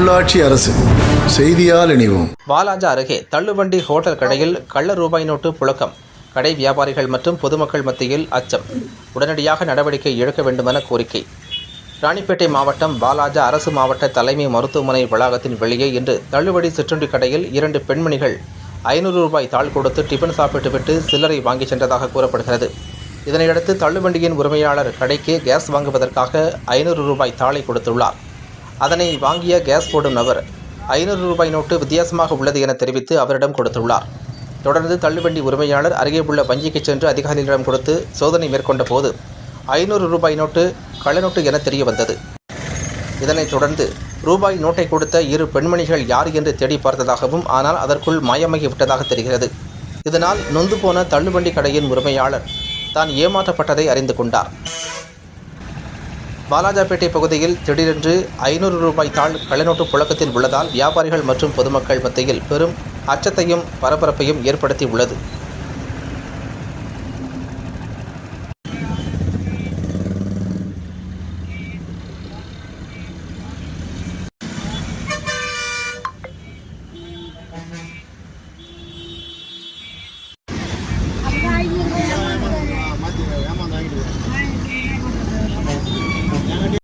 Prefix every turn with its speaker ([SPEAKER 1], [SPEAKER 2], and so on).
[SPEAKER 1] உள்ளாட்சி அரசு செய்தியால் இணைவோம்.
[SPEAKER 2] வாலாஜா அருகே தள்ளுவண்டி ஹோட்டல் கடையில் கள்ள ரூபாய் நோட்டு புழக்கம். கடை வியாபாரிகள் மற்றும் பொதுமக்கள் மத்தியில் அச்சம். உடனடியாக நடவடிக்கை எடுக்க வேண்டுமென கோரிக்கை. ராணிப்பேட்டை மாவட்டம் வாலாஜா அரசு மாவட்ட தலைமை மருத்துவமனை வளாகத்தின் வெளியே இன்று தள்ளுவண்டி சிற்றுண்டி கடையில் 2 பெண்மணிகள் 500 ரூபாய் தாள் கொடுத்து டிபன் சாப்பிட்டுவிட்டு சில்லறை வாங்கி சென்றதாக கூறப்படுகிறது. இதனையடுத்து தள்ளுவண்டியின் உரிமையாளர் கடைக்கு கேஸ் வாங்குவதற்காக 500 ரூபாய் தாளை கொடுத்துள்ளார். அதனை வாங்கிய கேஸ் போடும் நபர் 500 ரூபாய் நோட்டு வித்தியாசமாக உள்ளது என தெரிவித்து அவரிடம் கொடுத்துள்ளார். தொடர்ந்து தள்ளுவண்டி உரிமையாளர் அருகே உள்ள வங்கிக்கு சென்று அதிகாரிகளிடம் கொடுத்து சோதனை மேற்கொண்ட போது 500 ரூபாய் நோட்டு கள்ளநோட்டு என தெரிய வந்தது. இதனைத் தொடர்ந்து ரூபாய் நோட்டை கொடுத்த 2 பெண்மணிகள் யார் என்று தேடி பார்த்ததாகவும், ஆனால் அதற்குள் மாயமாகி விட்டதாக தெரிகிறது. இதனால் நொந்து போன தள்ளுவண்டி கடையின் உரிமையாளர் தான் ஏமாற்றப்பட்டதை அறிந்து கொண்டார். வாலாஜாபேட்டை பகுதியில் திடீரென்று 500 ரூபாய் தாள் கள்ளநோட்டு புழக்கத்தில் உள்ளதால் வியாபாரிகள் மற்றும் பொதுமக்கள் மத்தியில் பெரும் அச்சத்தையும் பரபரப்பையும் ஏற்படுத்தி உள்ளது.